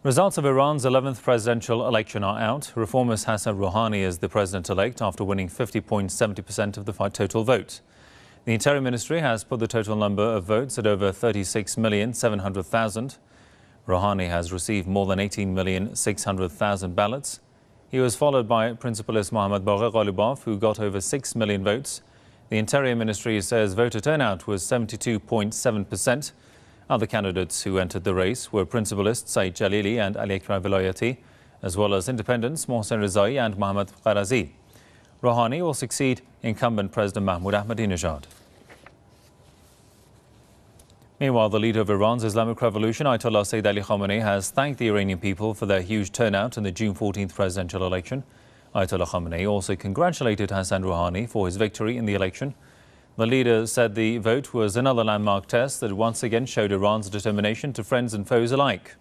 Results of Iran's 11th presidential election are out. Reformist Hassan Rouhani is the president-elect after winning 50.70% of the total vote. The Interior Ministry has put the total number of votes at over 36,700,000. Rouhani has received more than 18,600,000 ballots. He was followed by Principalist Mohammad Bagher Ghalibaf, who got over 6 million votes. The Interior Ministry says voter turnout was 72.7%. Other candidates who entered the race were Principalists Saeed Jalili and Ali Akbar Velayati, as well as independents Mohsen Rezai and Mohammad Qarazi. Rouhani will succeed incumbent President Mahmoud Ahmadinejad. Meanwhile, the leader of Iran's Islamic Revolution, Ayatollah Sayyid Ali Khamenei, has thanked the Iranian people for their huge turnout in the June 14th presidential election. Ayatollah Khamenei also congratulated Hassan Rouhani for his victory in the election. The leader said the vote was another landmark test that once again showed Iran's determination to friends and foes alike.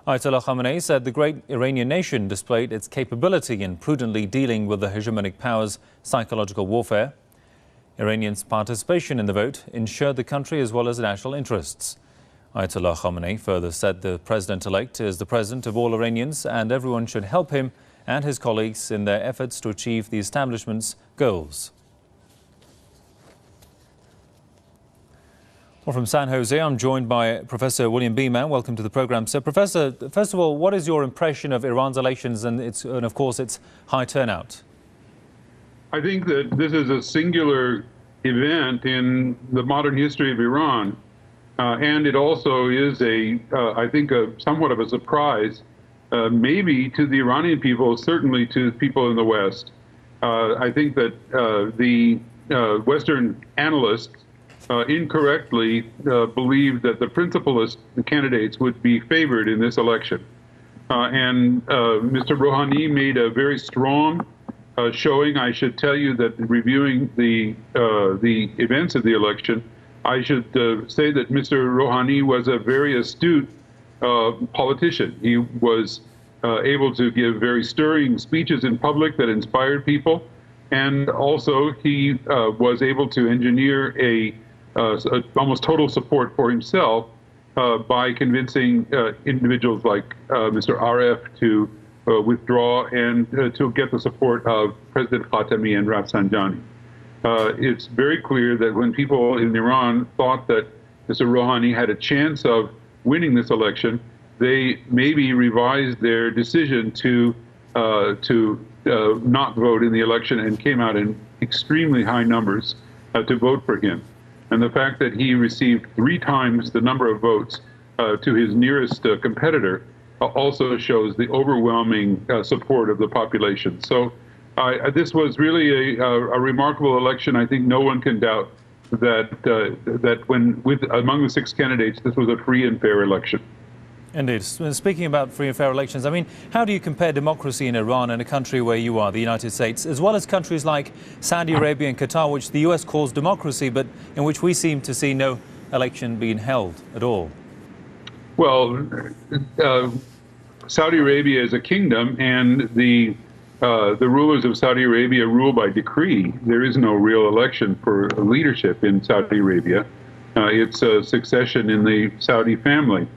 Ayatollah Khamenei said the great Iranian nation displayed its capability in prudently dealing with the hegemonic power's psychological warfare. Iranians' participation in the vote ensured the country as well as national interests. Ayatollah Khamenei further said the president-elect is the president of all Iranians and everyone should help him and his colleagues in their efforts to achieve the establishment's goals. Well, from San Jose, I'm joined by Professor William Beeman. Welcome to the program. So, Professor, first of all, what is your impression of Iran's elections and of course, its high turnout? I think that this is a singular event in the modern history of Iran, and it also is I think, somewhat of a surprise, maybe to the Iranian people, certainly to people in the West. I think that the Western analysts incorrectly believed that the principalist candidates would be favored in this election. And Mr. Rouhani made a very strong showing. I should tell you that reviewing the events of the election, I should say that Mr. Rouhani was a very astute politician. He was able to give very stirring speeches in public that inspired people. And also he was able to engineer almost total support for himself by convincing individuals like Mr. Aref to withdraw and to get the support of President Khatami and Rafsanjani. It's very clear that when people in Iran thought that Mr. Rouhani had a chance of winning this election, they maybe revised their decision to not vote in the election and came out in extremely high numbers to vote for him. And the fact that he received 3 times the number of votes to his nearest competitor also shows the overwhelming support of the population. So this was really a remarkable election. I think no one can doubt that among the 6 candidates, this was a free and fair election. Indeed. Speaking about free and fair elections, I mean, how do you compare democracy in Iran and a country where you are, the United States, as well as countries like Saudi Arabia and Qatar, which the US calls democracy, but in which we seem to see no election being held at all? Well, Saudi Arabia is a kingdom, and the rulers of Saudi Arabia rule by decree. There is no real election for leadership in Saudi Arabia. It's a succession in the Saudi family.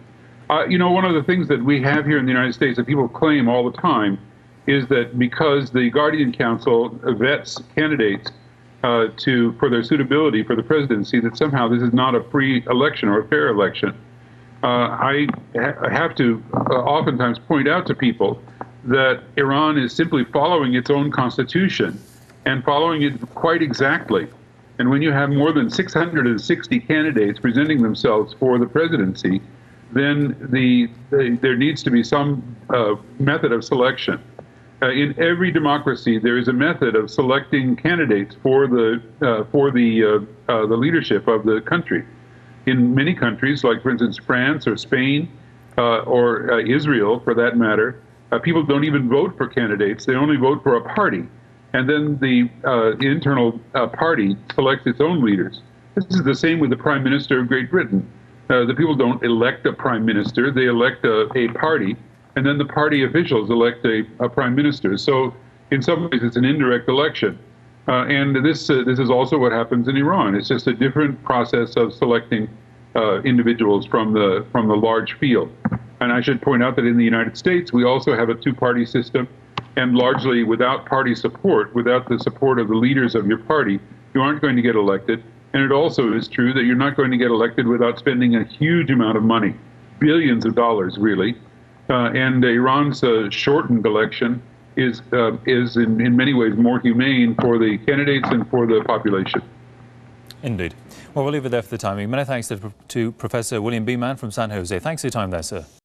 You know, one of the things that we have here in the United States that people claim all the time is that because the Guardian Council vets candidates for their suitability for the presidency, that somehow this is not a free election or a fair election. I have to oftentimes point out to people that Iran is simply following its own constitution and following it quite exactly. And when you have more than 660 candidates presenting themselves for the presidency, then there needs to be some method of selection. In every democracy, there is a method of selecting candidates for the leadership of the country. In many countries, like for instance France or Spain or Israel, for that matter, people don't even vote for candidates; they only vote for a party, and then the internal party selects its own leaders. This is the same with the Prime Minister of Great Britain. The people don't elect a prime minister, they elect a party, and then the party officials elect a prime minister. So in some ways it's an indirect election. And this is also what happens in Iran. It's just a different process of selecting individuals from the large field. And I should point out that in the United States, we also have a two-party system, and largely without party support, without the support of the leaders of your party, you aren't going to get elected. And it also is true that you're not going to get elected without spending a huge amount of money, billions of dollars, really. And Iran's shortened election is in many ways more humane for the candidates and for the population. Indeed. Well, we'll leave it there for the time being. Many thanks to Professor William Beeman from San Jose. Thanks for your time there, sir.